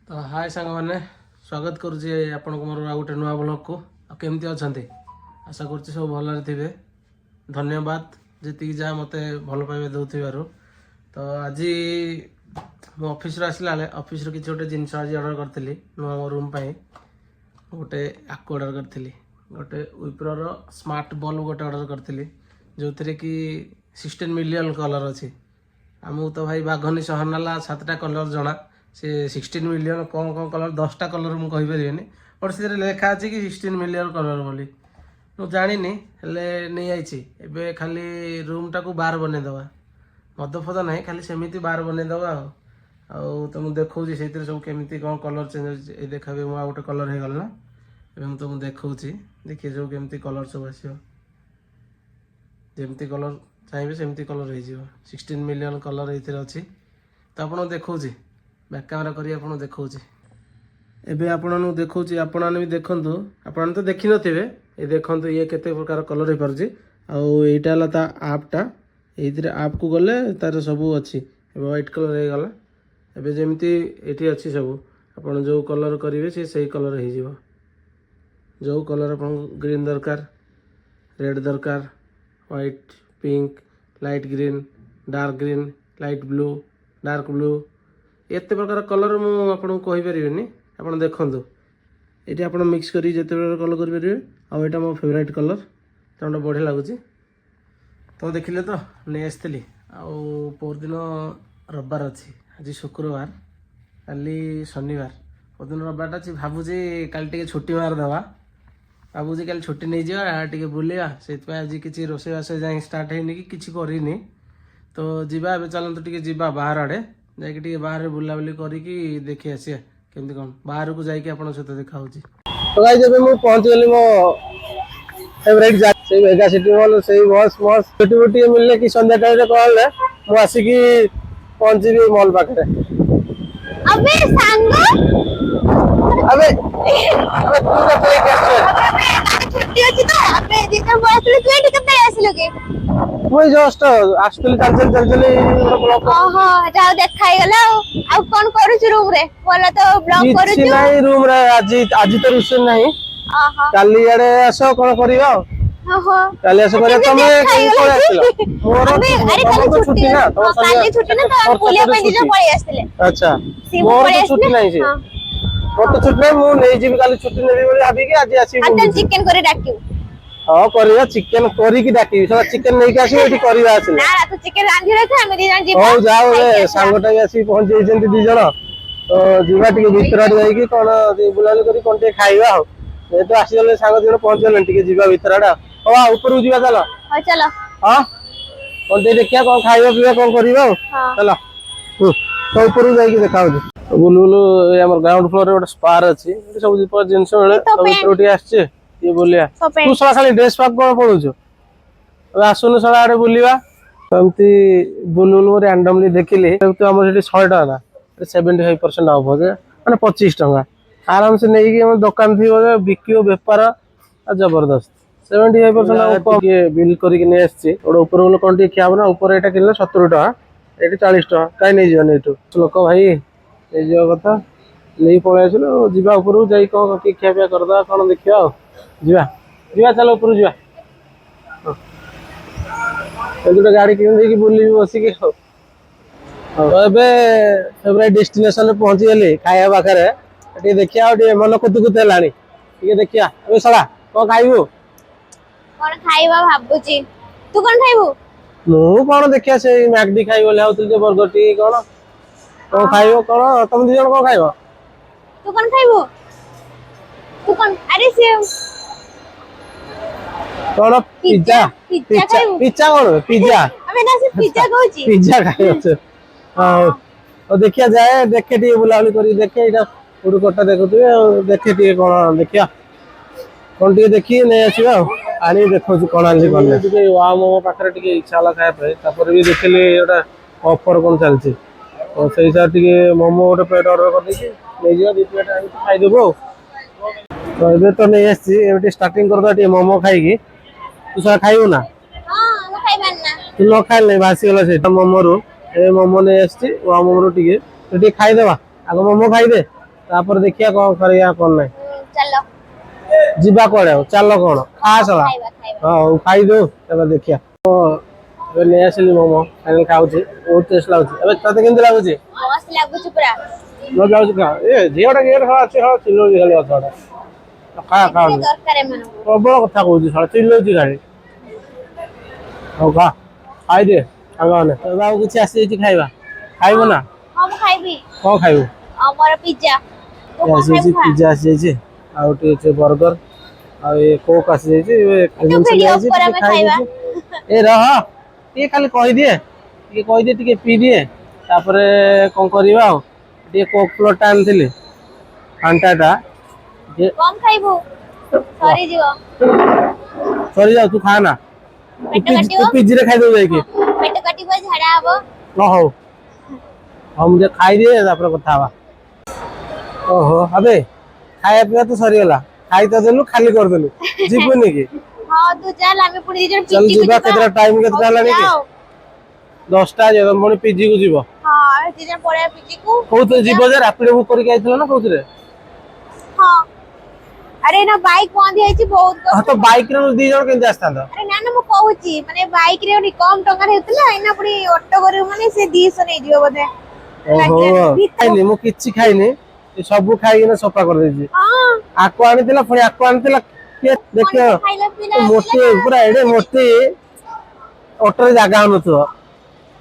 तो हाय सांग मैंने स्वागत करुच्ची आपण मोर आ गोटे नुआ ब्लॉग को केमती अच्छा आशा करुच्ची सब भलरे थे। धन्यवाद जी जहाँ मत भल पाइबा दौर। तो आज मो ऑफिस आसला ऑफिस किसी गोटे जिनस आज ऑर्डर करी नुआ मो रूम गोटे आक ऑर्डर करी गोटे विप्रोर स्मार्ट बल्ब गोटे ऑर्डर करी जो थे कि 16 मिलियन कलर अच्छी आमको तो भाई बाघनी सहरनाला 7टा कलर जना से 16 मिलियन कौन कौन कलर 10टा कलर मुझे कहीपर बट से लेखा अच्छे कि 16 मिलियन कलर बोली मुझे जानी नहीं आई खाली रूम टाक बार बनईदे मद फद ना खाली सेमती बार बनईदे तुमको देखा से सब केमी कौन कलर चेंज हो देखा मुझे गोटे कलर हो गला ना तुमको देखा देखिए सब केमी कलर सब आस जमती कलर चाहिए सेमती कलर हो 16 मिलियन कलर ये अच्छी तो आपको देखा बैक कैमेरा करी आपको देखा एबे आपन देखा आपण भी देखु आपन तो देखी थे ये देखु ये केते प्रकार कलर हो पार्टी आईटा ता आपटा ये आप को गले तार सब अच्छी व्हाइट कलर हो गला एबे जमती ये अच्छी सब आपन जो कलर करेंगे सी सही कलर हो जो कलर आप ग्रीन दरकार रेड दरकार white pink light green dark green light blue dark blue एत प्रकार कलर मुझे कहीपरि आप देखु ये आप मिक्स कर कलर करेंगे आईटा मो फेवरेट कलर तो बढ़िया लगुच तो देखिले तो नहीं आसती दिन रविवार अच्छी आज शुक्रवार काली शनिवार दिन रविवार अच्छी भावुची काली छुट्टी मारदेवा भावुची कल छुट्टी नहीं जावा बुलिया से आज किसी रोषेईवास जाए स्टार्ट है कि किसी करनी तो जीवा ए चलते टे जीवा बाहर आड़े जाकि बाहर बुलाबुली करी देखी आसिया केमती कौन बाहर को जाकि आप सहित देखा तो गाइस जब मैं पहुंच गली मो फेवरेट जगह से मेगा सिटी मॉल से बस मस छुट्टी बुटी मिलने कि संध्या टाइम कहले मु आसिकी पहुंची मॉल पाखे अबे सांग अबे अबे तू का पे कैसे छुट्टी अछि तो अबे जितना बसले तू एठी कब आसिलो के मुई जस्ट एक्चुअली चल ब्लॉक ओहो जाओ देखाई गला आ कोन करू छु रूम रे बोला तो ब्लॉक करू छु नहीं रूम रे आज तो रुसन नहीं ओहो काली आड़े आसो कोन करियो ओहो काली आसो करे तमे कोन आसिलो मोर अरे काली छुट्टी ना तो काली छुट्टी ना तो बोलिया पे दिजो पळी आस्तिले अच्छा मोर तो छुट्टी नहीं से मोर तो छुट्टी नहीं मु नहीं जीव काली छुट्टी नेबी बोली भाबी के आज आसी अतन चिकन करे डाकियो हां करिया चिकन करी की डाकी सब चिकन नहीं के आसी एठी करिवा आसिले ना तो चिकन रांधी रखा हम दी जन जीव हो जाओ ए सांगटा आसी पहुंच जाइछन्ती दी जण तो जीवा टिके भीतर आड़ जाई की कोन बुलाली करी कोन टे खाइबा हो ए तो आसी गले सांग जण पहुंच गले टिके जीवा भीतर आड़ ओ ऊपर जीवा चलो हो चलो हां कोन टे देखिया कोन खाइबा पीबा कोन करिबा चलो तो ऊपर जाई की देखाउ बुलबुलु ए हमर ग्राउंड फ्लोर रे गोटे स्पार अछि सब जीव जिंस मिले तो ऊपर उठी आछे ये बोलिया तू सला खाली ड्रेस पाक कोन पळुछु अब आसुनु सला आड़े बुलिबा तमती बुलबुलु रैंडमली देखिली तो हमर सेठी 100 टका ना 75% ऑफ हो माने 25 टका आराम से नहीं कि हम दुकान थी बिकियो व्यापार जबरदस्त 75% ऑफ ये बिल करी ने आछी ओड ऊपर बोल कोन टी खियाब ना ऊपर एटा किनले 70 टका एटी 40 टका काई नहीं जने एटू लोक भाई ए जो कथा नहीं पळे आछलो जीवा ऊपर जाई को की खियाबा करदा कोन देखियो जीवा जीवा चलो ऊपर जीवा तो गाड़ी किन दे की बुली बसी के तो एबे फेवरेट डेस्टिनेशन पहुंची गली खाया पाखरे एटी देखिया ओटी मन कुतु कुतु लानी ठीक देखिया ए सला को खाइबो कोन खाइबा भाबुची तू कोन खाइबो मु कोन देखिया से मैकडी खाइबो ले आउतल जे बर्गर टी कोन तो खाइबो कोन तुम दी जण को खाइबो तू कोन खाइबो तू कोन अरे से कोन पिज्जा पिज्जा पिज्जा कोन पिज्जा अबे ना से पिज्जा कहूची पिज्जा खाइबो हां और देखिया जाए देखे टी बुलावली करी देखे इटा फूड कोटा देखुतबे देखे टी कोन देखिया कोन टी देखि नै आसीबा आनी देखौ कोन आली कोन टी वा मो पाखरे टी इच्छा ला खाय पे तापर भी देखले एटा ऑफर कोन चलची और सही साथ टी मोमो गोटे प्लेट ऑर्डर कर देछि ले जिया दी प्लेट आनी खाइ देबो तो एबे तो नै आसी एबे स्टार्टिंग कर दा टी मोमो खाइ की तू सा खाइबो ना हां मैं खाइबा ना तू न खाइल नै बासी गला से मोमो रो ए मोमो नै आसी वा मोमो रो टी खाइ देबा आगो मोमो खाइ दे तापर देखिया कौन करिया कौन नहीं चलो जीवा कोड़े चल कौन खा सला खाइबा खाइबा हाँ खाई दो तब देखिया तो ଏବେ ନେଇ ଆସିଲି ମୋମୋ ଫାଇନାଲ ଖାଉଛି ବହୁତ ଟେଷ୍ଟ ଲାଗୁଛି ଏବେ ତତେ କେମିତି ଲାଗୁଛି मस्त लागुछु पूरा ନ ଲାଗୁଛି ଖା ଏ ଝିଅଟା କିଏ ଖା ଅଛି ହଁ ଚିଲଉଛି ଖାଲି ଅଥଟା ଖା ଖା ଦରକାର ଏମାନ ପ୍ରବଳ କଥା କହୁଛି ଶଳା ଚିଲଉଛି ଖାଲି ହଉ ଖା ଖାଇଦିଏ ସାଙ୍ଗମାନେ ଏବେ ଆଉ କିଛି ଆସିଯାଇଛି ଖାଇବା ଖାଇବ ନା ହଁ ମୁଁ ଖାଇବି କଣ ଖାଇବୁ ଆମର ପିଜ୍ଜା ତୁ କଣ ଆସିଯାଇଛି ଖାଇବୁ ପିଜ୍ଜା ଆସିଯାଇଛି ଆଉ ଟିକେ ଅଛି ବର୍ଗର ଆଉ ଏ କୋକ୍ ଆସିଯାଇଛି ଜିନିଷ ଭିଡିଓ ନେଇଯାଇଛି ଉପରେ ଟିକେ ଆମେ ଖାଇବା ଖାଇଦେଇଛି ଏ ରହ ଟିକେ ଖାଲି କହିଦିଏ ଟିକେ ପିଇଦିଏ ତାପରେ କଣ କରିବା ଆଉ ଟିକେ କୋକ୍ ପ୍ଲଟଟା ଆଣିଥିଲି ଫାଣ୍ଟାଟା କମ ଖାଇବୁ ସରିଯିବ ସରିଯାଉ ତୁ ଖା ନା ପେଟ ତୁ କାଟିବ ପିଜିରେ ଖାଇଦେବୁ ଯାଇକି ପେଟ କାଟିବ ଝାଡା ହବ ନ ହଉ ହଉ ମୁଁ ଟିକେ ଖାଇଦିଏ ତାପରେ କଥା ହବା ଓହୋ ଆବେ ଖାଇବା ପିଇବା ତ ସରିଗଲା ଖାଇ ତ ଦେଲୁ ଖାଲି କରିଦେଲୁ ଯିବୁନି କି ହଁ ତୁ ଚାଲ ଆମେ ପୁଣି ଦି ଜଣ ଚାଲ ପିଜି ଯିବା କେତେଟା ଟାଇମ କେତେଟା ହେଲାଣି କି ଯାଅ 10ଟା ହେଇଯିବ ପୁଣି ପିଜି କୁ ଯିବ ହଁ ଆମେ ଦି ଜଣ ପଳେଇବା ପିଜି କୁ କୋଉଥିରେ ଯିବ ଯେ ରାପିଡ ବୁକ୍ କରିକି ଆଇଥିଲ ନା କୋଉଥିରେ ହଁ अरे ना बाइक बंद ହେଇଛି ବହୁତ ହଁ କଷ୍ଟ ତ ବାଇକ ରେ ଦି ଜଣ କେମିତି ଆସିଥାନ୍ତ अरे ना ना ମୁଁ କହୁଛି ମାନେ ବାଇକ ରେ ଗୋଟେ କମ ଟଙ୍କାରେ ହେଉଥିଲା ଏଇନା ପୁଣି ଅଟୋ କରିବୁ ମାନେ ସେ 200 ନେଇଯିବ ବୋଧେ ଓହୋ ଖାଇନି ମୁଁ କିଛି ଖାଇନି ସବୁ ଖାଇକିନା ସଫା କରିଦେଇଛି ହଁ ଆକୁ ଆଣିଥିଲା ପୁଣି ଆକୁ ଆଣିଥିଲା କିଏ ଦେଖିବ ମଣିଷ ଖାଇଲା ପିଇଲା ମୋଟି ଆସିଲା ପୁରା ଏଡେ ମୋଟି ଅଟୋରେ ଜାଗା ହଉନଥିବ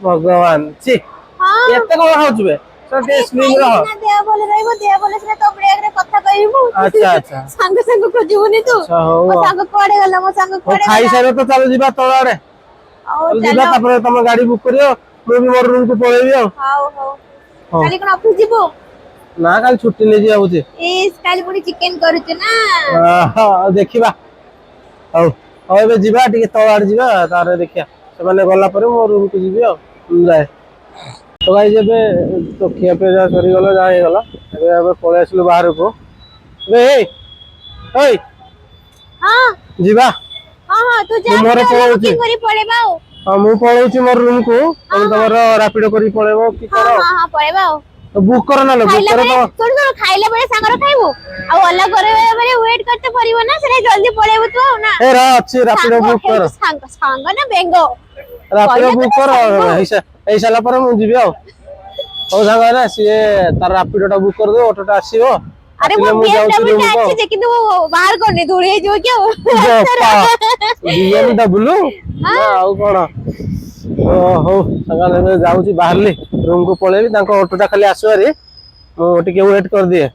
ଭଗବାନ ଛି ହଁ ଏତେ କଣ ଖାଉଛୁ ବେ ଟିକେ अरे ସ୍ଲିମ ଖାଇଲେ ରହ ସିନା ଦେହ ଭଲ ରହିବ ଦେହ ଭଲ ସିନା ତୋ ବ୍ରେକରେ କଥା କହିବୁ ଆଚ୍ଛା ଆଚ୍ଛା ସାଙ୍ଗ ଖୋଜିବୁନି ତୁ ଆଚ୍ଛା ହଉ ମୋ ସାଙ୍ଗ କୁଆଡେ ଗଲା ମୋ ସାଙ୍ଗ ହଉ କୁଆଡେ ଗଲା ଖାଇସାର ତ ଚାଲ ଯିବା ତଳ ଆଡେ ହଉ ଯିବା ଚାଲ ତାପରେ ତମ ଗାଡି ବୁକ୍ କରିବ ମୁଁ ବି ମୋର ରୁମକୁ ପଳେଇବି ଆଉ ହଉ ହଉ ହଉ କାଲି କଣ ଅଫିସ ଯିବୁ ନା କାଲି ଛୁଟି ନେଇଯିବା ଭାବୁଛି ଇସ୍ କାଲି ପୁଣି ଚିକେନ କରୁଛୁ ନା ଆଉ ଦେଖିବା ହଉ ହଉ ଏବେ ଯିବା ଟିକେ ତଳ ଆଡେ ଯିବା ତାପରେ ଦେଖିବା ସେମାନେ ଗଲା ପରେ ମୋ ରୁମକୁ ଯିବି ଆଉ ଯାଏ ତ ଭାଇ ଏବେ ତ ଖିଆ ପିଆ ଯାହା ସରିଗଲା ଯାହା ହେଇଗଲା ଏବେ ଆମେ ପଳେଇ ଆସିଲୁ ବାହାରକୁ ଏବେ ହେଇ ହଁ ଯିବା ହଁ ହଁ ତୁ ଯା ମୁଁ ମୋର ଆମେ ଓଲା ପଳଉଛି ବୁକିଂ କରି ପଳେଇବା ଆଉ ହଁ ମୁଁ ପଳଉଛି ମୋର ରୁମକୁ ହଁ ତମେ ହଁ ତମର ରାପିଡ କରିକି ପଳେଇବ କି ହଁ କର ହଁ ହଁ ପଳେଇବା ଆଉ ବୁକ୍ କର ନହେଲେ ବୁକ୍ ଖାଇଲା କର ବେଳେ ତ ଶୁଣ ଶୁଣ ଖାଇଲା ବେଳେ ସାଙ୍ଗରେ ଖାଇବୁ ଆଉ ଅଲଗା ଘରେ ମାନେ ୱେଟ୍ କରତେ ପଡିବ ନା ସେଟା ଜଲ୍ଦି ପଳେଇବୁ ତୁ ଆଉ ନା ଏ ରହ ଅଛି ରାପିଡ ସାଙ୍ଗ ବୁକ୍ କର ହେଇଛୁ ସାଙ୍ଗ ସାଙ୍ଗ ନା ବେଙ୍ଗ ରାପିଡ କହିଲେ ତ ବୁକ୍ ନା କର ସାଙ୍ଗ ହେଇସାରିଲା ପରେ ମୁଁ ଯିବି ଆଉ ହଉ ସାଙ୍ଗ ହେଲା ସିଏ ତାର ରାପିଡ ଟା ବୁକ୍ କରିଦବ ଅଟୋଟା ଆସିବ अरे वो ଆସିଲେ ମୁଁ ଯାଉଛି BMW ଟା ରୁମକୁ ଅଛି ଯେ କିନ୍ତୁ ବାହାର କରିନି ଧୂଳି ହେଇଯିବ କି ଆଉ ବାପା BMW ହଁ ନା ଆଉ କଣ ହଉ ସାଙ୍ଗ ଏବେ ଯାଉଛି ବାହାରିଲି ରୁମକୁ ପଳେଇବି ତାଙ୍କ ଅଟୋଟା ଖାଲି ଆସିବାରି ମୁଁ ଟିକେ ୱେଟ୍ କରିଦିଏ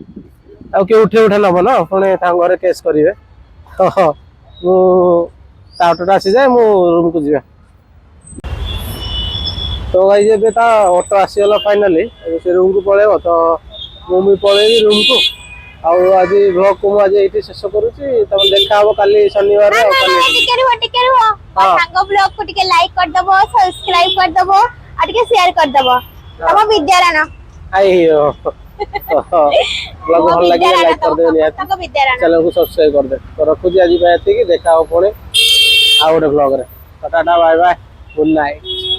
ଆଉ କିଏ ଉଠା ନବ ନା ପୁଣି ତାଙ୍କ ଘରେ କେସ୍ କରିବେ ମୁଁ ତା ଅଟୋଟା ଆସିଯାଏ ମୁଁ ରୁମକୁ ଯିବା ତ ଭାଇ ଏବେ ତା ଅଟୋ ଆସିଗଲା ଫାଇନାଲି ଏବେ ସେ ରୁମକୁ ପଳେଇବ ତ ମୁଁ ବି ପଳେଇବି ରୁମକୁ ଆଉ ଆଜି ବ୍ଲଗକୁ ମୁଁ ଆଜି ଏଇଠି ଶେଷ କରୁଛି ତାପରେ ଦେଖା ହବ କାଲି ଶନିବାର ନା ଆଉ ନା କାଲି ନା ଟିକେ ରୁହ ମୋ ହଁ ସାଙ୍ଗ ବ୍ଲଗ କୁ ଟିକେ ଲାଇକ୍ କରିଦବ ସବସ୍କ୍ରାଇବ କରିଦବ ଆଉ ଟିକେ ସେୟାର କରିଦବ ତମ ବିଦ୍ୟାରାଣ ଆଇଓ ବ୍ଲଗ ମୋ ଭଲ ଲାଗିଲେ ବିଦ୍ୟାରାଣ ଲାଇକ୍ ତମ କରିଦେବେ ନିହାତି ସମସ୍ତଙ୍କ ବିଦ୍ୟାରାଣ ଚ୍ୟାନେଲକୁ ସବସ୍କ୍ରାଇବ କରିଦେବେ ତ ରଖୁଛି ଆଜି ପାଇଁ ଏତିକି ଦେଖା ହବ ପୁଣି ଆଉ ଗୋଟେ ବ୍ଲଗରେ tata bye bye good night